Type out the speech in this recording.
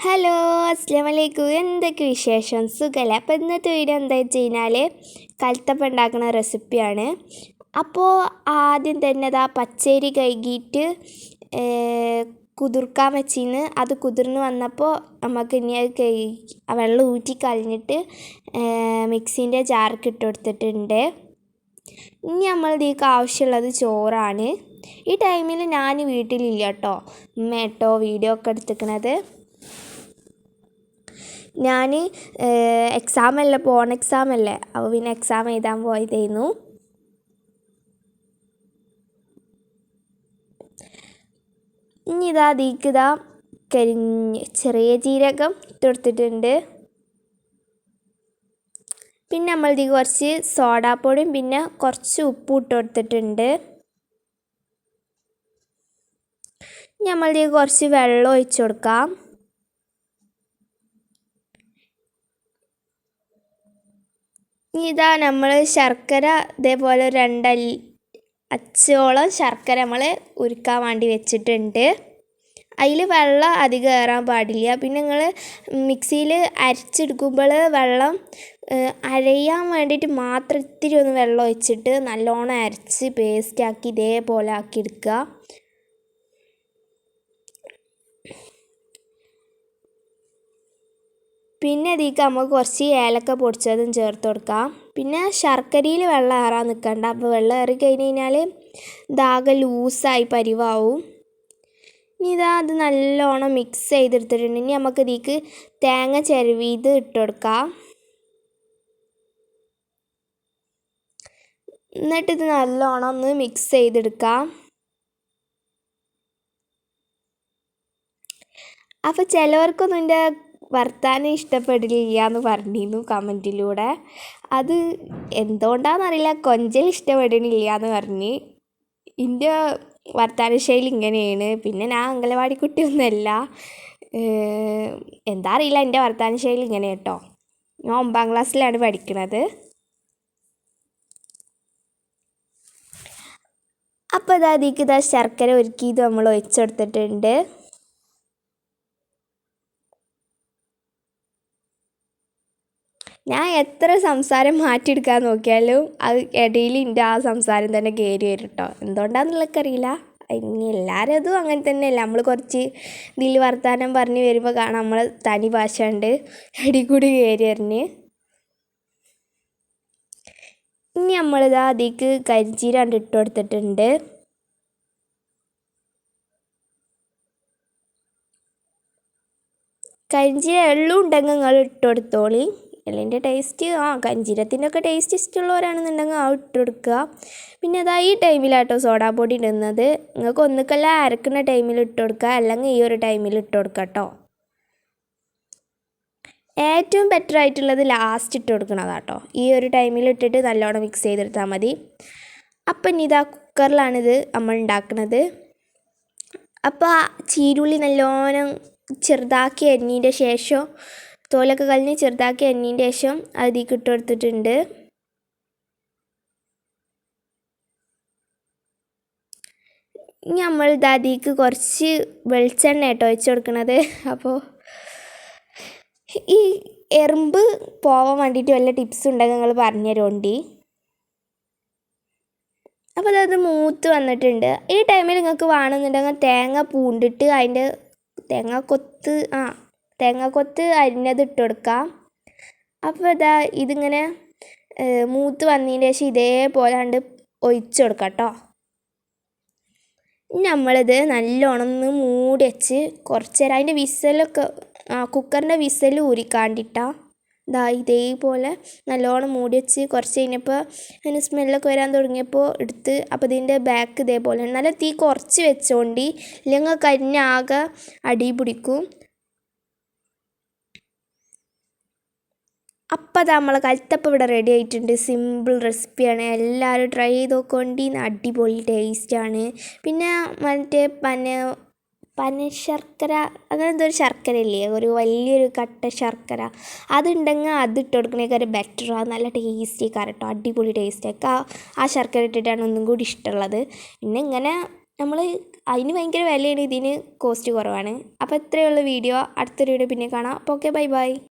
Hello, അസ്സലാമു അലൈക്കും. എന്തൊക്കെ വിശേഷം? സുഖമല്ലേ? അപ്പോൾ ഇന്നത്തെ വീഡിയോ എന്താ വെച്ച് കഴിഞ്ഞാൽ കൽത്തപ്പം ഉണ്ടാക്കുന്ന റെസിപ്പിയാണ്. അപ്പോൾ ആദ്യം തന്നെ പച്ചരി കഴുകിയിട്ട് കുതിർക്കാൻ വെച്ചിന്ന് അത് കുതിർന്ന് വന്നപ്പോൾ നമുക്ക് ഇനി അത് വെള്ളം ഊറ്റി കളഞ്ഞിട്ട് മിക്സീൻ്റെ ജാർക്ക് ഇട്ട് കൊടുത്തിട്ടുണ്ട്. ഇനി നമ്മളിതിലേക്ക് ആവശ്യമുള്ളത് ചോറാണ്. ഈ ടൈമിൽ ഞാൻ വീട്ടിലില്ല കേട്ടോ, ഉമ്മ വീഡിയോ ഒക്കെ എടുത്തിരിക്കണത്. ഞാൻ എക്സാമല്ലേ, എക്സാമല്ലേ, അപ്പോൾ പിന്നെ എക്സാം എഴുതാൻ പോയതായിരുന്നു. ഇനി അതിലേക്ക് ചെറിയ ജീരകം ഇട്ടെടുത്തിട്ടുണ്ട്. പിന്നെ നമ്മളിതിലേക്ക് കുറച്ച് സോഡാപ്പൊടിയും പിന്നെ കുറച്ച് ഉപ്പും ഇട്ട് കൊടുത്തിട്ടുണ്ട്. ഇനി നമ്മളിതിലേക്ക് കുറച്ച് വെള്ളം ഒഴിച്ചു കൊടുക്കാം. നമ്മൾ ശർക്കര ഇതേപോലെ 2 അച്ചോളം ശർക്കര നമ്മൾ ഉരുക്കാൻ വേണ്ടി വെച്ചിട്ടുണ്ട്. അതിൽ വെള്ളം അധികം കയറാൻ പാടില്ല. പിന്നെ നിങ്ങൾ മിക്സിയിൽ അരച്ചെടുക്കുമ്പോൾ വെള്ളം അരയാൻ വേണ്ടിയിട്ട് മാത്രം ഇത്തിരി ഒന്ന് വെള്ളം ഒഴിച്ചിട്ട് നല്ലോണം അരച്ച് പേസ്റ്റാക്കി ഇതേപോലെ ആക്കിയെടുക്കുക. പിന്നെ ഇതിലേക്ക് നമുക്ക് കുറച്ച് ഏലക്ക പൊടിച്ചതും ചേർത്ത് കൊടുക്കാം. പിന്നെ ശർക്കരയിൽ വെള്ളം ഏറാൻ നിൽക്കണ്ട. അപ്പോൾ വെള്ളം ഏറി കഴിഞ്ഞ് കഴിഞ്ഞാൽ ഇതാകെ ലൂസായി പരിവാവും. ഇനി അത് നല്ലോണം മിക്സ് ചെയ്തെടുത്തിട്ടുണ്ട്. ഇനി നമുക്ക് ഇതിലേക്ക് തേങ്ങ ചിരവിയത് ഇട്ട് കൊടുക്കാം. എന്നിട്ടിത് നല്ലോണം ഒന്ന് മിക്സ് ചെയ്തെടുക്കാം. അപ്പോൾ ചിലവർക്കൊന്നും എൻ്റെ വർത്താനം ഇഷ്ടപ്പെടില്ല എന്ന് പറഞ്ഞിരുന്നു കമൻറ്റിലൂടെ. അത് എന്തുകൊണ്ടാണെന്നറിയില്ല, കൊഞ്ചൽ ഇഷ്ടപ്പെടണില്ല എന്ന് പറഞ്ഞ്. എൻ്റെ വർത്താന ശൈലി ഇങ്ങനെയാണ്. പിന്നെ ഞാൻ അംഗനവാടി കുട്ടിയൊന്നുമല്ല, എന്താ അറിയില്ല, എൻ്റെ വർത്താന ശൈലി ഇങ്ങനെ കേട്ടോ. ഞാൻ 9ാം ക്ലാസ്സിലാണ് പഠിക്കുന്നത്. അപ്പോൾ അതിലേക്ക് ശർക്കര ഒരുക്കിയത് നമ്മൾ ഒഴിച്ചെടുത്തിട്ടുണ്ട്. ഞാൻ എത്ര സംസാരം മാറ്റിയെടുക്കാൻ നോക്കിയാലും അത് ഇടയിൽ എൻ്റെ ആ സംസാരം തന്നെ കയറി വരും കേട്ടോ. എന്തുകൊണ്ടാണെന്നുള്ളതൊക്കെ അറിയില്ല. ഇനി എല്ലാവരും അതും അങ്ങനെ തന്നെയല്ല. നമ്മൾ കുറച്ച് ഇതിൽ വർത്താനം പറഞ്ഞ് വരുമ്പോൾ കാണാം നമ്മൾ തനി ഭാഷ ഉണ്ട് ഇടയിൽ കൂടി കയറി എറിഞ്ഞ്. ഇനി അതിലേക്ക് കരിഞ്ചീരം ഇട്ട് കൊടുത്തിട്ടുണ്ട്. കരിഞ്ചീരം എള്ളും ഉണ്ടെങ്കിൽ നിങ്ങൾ ഇട്ട് കൊടുത്തോളി. എള്ളിൻ്റെ ടേസ്റ്റ് കരിഞ്ചീരത്തിൻ്റെ ഒക്കെ ടേസ്റ്റ് ഇഷ്ടമുള്ളവരാണെന്നുണ്ടെങ്കിൽ ഇട്ട് കൊടുക്കുക. പിന്നെ ഈ ടൈമിലാട്ടോ സോഡാപ്പൊടി ഇടുന്നത്. നിങ്ങൾക്ക് ഒന്നുക്കല്ല അരക്കുന്ന ടൈമിൽ ഇട്ട് കൊടുക്കുക, അല്ലെങ്കിൽ ഈ ഒരു ടൈമിൽ ഇട്ട് കൊടുക്കുക കേട്ടോ. ഏറ്റവും ബെറ്റർ ആയിട്ടുള്ളത് ലാസ്റ്റ് ഇട്ട് കൊടുക്കണതാട്ടോ. ഈ ഒരു ടൈമിൽ ഇട്ടിട്ട് നല്ലോണം മിക്സ് ചെയ്തെടുത്താൽ മതി. അപ്പം ഇനി കുക്കറിലാണിത് നമ്മൾ ഉണ്ടാക്കുന്നത്. അപ്പോൾ ചീരുള്ളി നല്ലോണം ചെറുതാക്കി അരിഞ്ഞതിൻ്റെ ശേഷം തോലൊക്കെ കളഞ്ഞ് ചെറുതാക്കി അരിഞ്ഞതിൻ്റെ ശേഷം അതിലേക്ക് ഇട്ട് കൊടുത്തിട്ടുണ്ട്. ഇനി നമ്മൾ അതിലേക്ക് കുറച്ച് വെളിച്ചെണ്ണ കേട്ടോ ഒഴിച്ച് കൊടുക്കുന്നത്. അപ്പോൾ ഈ എറുമ്പ് പോവാൻ വേണ്ടിയിട്ട് വല്ല ടിപ്സ് ഉണ്ടെങ്കിൽ നിങ്ങൾ പറഞ്ഞു തരുമോണ്ടി. അപ്പോൾ അത് മൂത്ത് വന്നിട്ടുണ്ട്. ഈ ടൈമിൽ നിങ്ങൾക്ക് വേണമെന്നുണ്ടെങ്കിൽ തേങ്ങ പൂണ്ടിട്ട് അതിൻ്റെ തേങ്ങാക്കൊത്ത് അരിഞ്ഞത് ഇട്ട് കൊടുക്കാം. അപ്പോൾ ഇതിങ്ങനെ മൂത്ത് വന്നതിന് ശേഷം ഇതേപോലെ ഒഴിച്ച് കൊടുക്കാം കേട്ടോ. നമ്മളിത് നല്ലോണം ഒന്ന് മൂടി വെച്ച് കുറച്ച് നേരം അതിൻ്റെ വിസലൊക്കെ കുക്കറിൻ്റെ വിസൽ ഊരിക്കാണ്ടിട്ടാൽ ഇതേപോലെ നല്ലോണം മൂടി വെച്ച് കുറച്ച് കഴിഞ്ഞപ്പോൾ അതിന് സ്മെല്ലൊക്കെ വരാൻ തുടങ്ങിയപ്പോൾ എടുത്ത്, അപ്പോൾ ഇതിൻ്റെ ബാക്ക് ഇതേപോലെ നല്ല തീ കുറച്ച് വെച്ചോണ്ടി, ഇല്ലെങ്കിൽ കരിഞ്ഞാകെ അടി പിടിക്കും. അപ്പോൾ നമ്മളെ കൽത്തപ്പം ഇവിടെ റെഡി ആയിട്ടുണ്ട്. സിമ്പിൾ റെസിപ്പിയാണ്, എല്ലാവരും ട്രൈ ചെയ്ത് നോക്കൊണ്ടി. അടിപൊളി ടേസ്റ്റാണ്. പിന്നെ മറ്റേ പനശർക്കര അങ്ങനെ എന്തോ ഒരു ശർക്കര ഇല്ലേ, ഒരു വലിയൊരു കട്ട ശർക്കര, അതുണ്ടെങ്കിൽ അത് ഇട്ട് കൊടുക്കണേക്കാൾ ബെറ്ററാണ്. നല്ല ടേസ്റ്റി കേട്ടോ, അടിപൊളി ടേസ്റ്റൊക്കെ ആ ശർക്കര ഇട്ടിട്ടാണ് ഒന്നും കൂടി ഇഷ്ടമുള്ളത്. പിന്നെ ഇങ്ങനെ നമ്മൾ അതിന് ഭയങ്കര വിലയാണ്, ഇതിന് കോസ്റ്റ് കുറവാണ്. അപ്പോൾ ഇത്രയുള്ള വീഡിയോ. അടുത്തൊരു വീഡിയോ പിന്നെ കാണാം. അപ്പോൾ ഓക്കെ, ബൈ ബൈ.